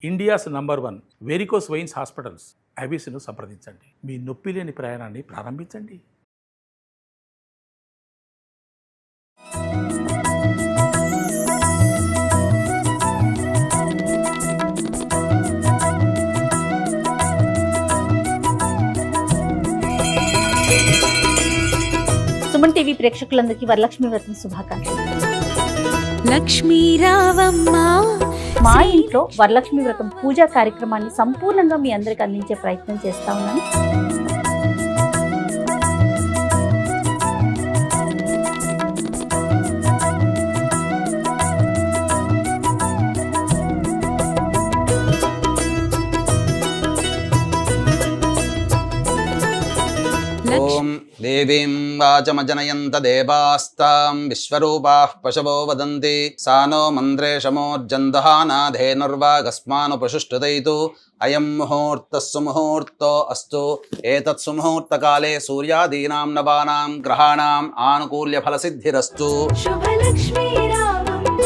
India's number 1 varicose veins hospitals ఐబీసీను సంప్రదించండి. మీ నొప్పి లేని ప్రయాణాన్ని ప్రారంభించండి. సుమన్ టీవీ ప్రేక్షకులందరికీ వరలక్ష్మి వ్రతం శుభాకాంక్షలు. లక్ష్మీ రావమ్మ, మా ఇంట్లో వరలక్ష్మి వ్రతం పూజా కార్యక్రమాన్ని సంపూర్ణంగా మీ అందరికి అందించే ప్రయత్నం చేస్తా ఉన్నాను. ఓం దేవీం వాచమజనయంత దేవాస్తాం విశ్వరూపాః పశవో వదంతి సానో మంత్రేషమోర్జందహానాధేనుర్వాగస్మానుపశుష్టుదైతు అయం ముహూర్తః సుముహూర్తో అస్తు ఏతత్ సుముహూర్తకాలే సూర్యాదీనాం నవానాం గ్రహాణాం ఆనుకూల్య ఫలసిద్ధిరస్తు. శుభలక్ష్మీ రావమ్మ,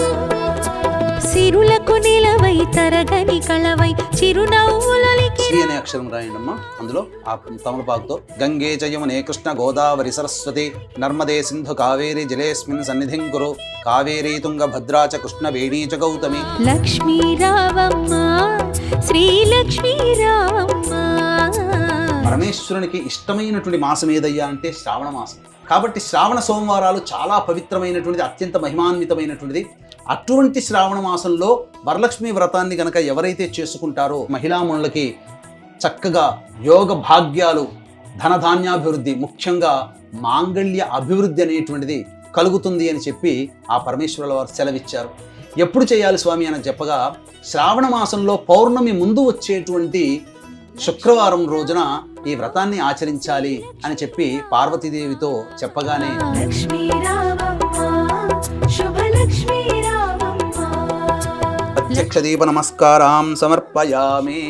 సిరులకు నిలవై తరగని కళవై చిరునవ్వులకి శ్రీ అనే అక్షరం రాయండమ్మా. అందులో ఆ తమలపాకుతో గంగే చ యమునే కృష్ణ గోదావరి సరస్వతి నర్మదే సింధు కావేరి జలేస్మిన్ సన్నిధిం కురు కావేరీ తుంగ భద్రా చ కృష్ణ వేణీ చ గౌతమి. లక్ష్మీ రావమ్మ, శ్రీ లక్ష్మీ రావమ్మ. పరమేశ్వరునికి ఇష్టమైనటువంటి మాసం ఏదయ్యా అంటే శ్రావణ మాసం. కాబట్టి శ్రావణ సోమవారాలు చాలా పవిత్రమైనటువంటిది, అత్యంత మహిమాన్వితమైనటువంటిది. అటువంటి శ్రావణ మాసంలో వరలక్ష్మి వ్రతాన్ని గనక ఎవరైతే చేసుకుంటారో మహిళామణులకి చక్కగా యోగ భాగ్యాలు, ధనధాన్యాభివృద్ధి, ముఖ్యంగా మాంగళ్య అభివృద్ధి అనేటువంటిది కలుగుతుంది అని చెప్పి ఆ పరమేశ్వరుల వారు సెలవిచ్చారు. ఎప్పుడు చేయాలి స్వామి అని చెప్పగా, శ్రావణ మాసంలో పౌర్ణమి ముందు వచ్చేటువంటి శుక్రవారం రోజున ఈ వ్రతాన్ని ఆచరించాలి అని చెప్పి పార్వతీదేవితో చెప్పగానే లక్ష్మీ రావమ్మ, శుభలక్ష్మీ రావమ్మ, ప్రత్యక్ష దీప నమస్కారాం సమర్పయామి.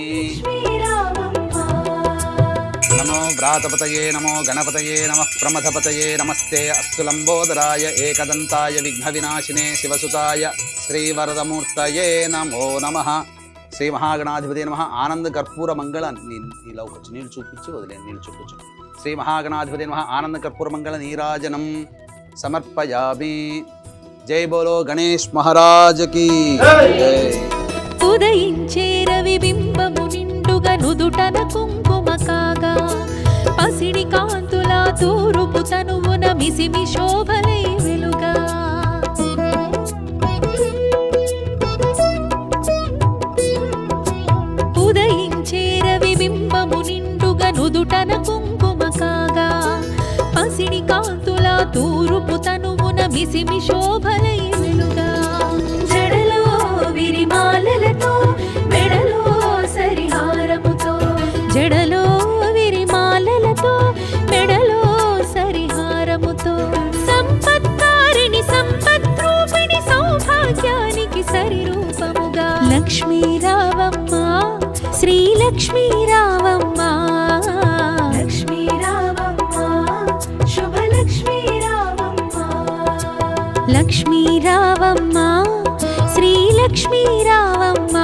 నమో వ్రాతపతయే నమో గణపతయే నమః ప్రమథపతయే నమస్తే అస్తు లంబోదరాయ ఏకదంతాయ విఘ్న వినాశినే శివసుతాయ శ్రీవరదమూర్తయే నమో నమః. శ్రీ మహాగణాధిపతి నమః. ఆనంద కర్పూర మంగళ ఇలా వచ్చి నీళ్ళు చూపించి వదిలేను, నీళ్ళు చూపించు. శ్రీ మహాగణాధిపతి నమః. ఆనంద కర్పూర మంగళ నీరాజనం సమర్పయామి. జై బోలో గణేష్ మహారాజకి జై. ఉదయించే రవి బింబము నిండుగా నుదుటన కుంకుమ కాగా పసిడి కాంతుల తూరుపు తనువున మిసిమి శోభలై వెలుగా. ఉదయించే రవి బింబము నిండుగా నుదుటన కుంకుమ కాగా పసిడి కాంతుల తూరుపు తనువున మిసిమి శోభలై వెలుగా. జడలో విరిమాలలతో మెడలో సరిహారముతో, జడలో విరిమాలలతో మెడలో సరిహారముతో సంపత్కారిణి సంపద్రూపిణి సౌభాగ్యానికి సరిరూపముగా లక్ష్మీ రావమ్మ, శ్రీ లక్ష్మీ రావమ్మ. లక్ష్మీ రావమ్మ, శుభలక్ష్మీ రావమ్మ. లక్ష్మీ రావమ్మ, శ్రీ లక్ష్మీ రావమ్మ.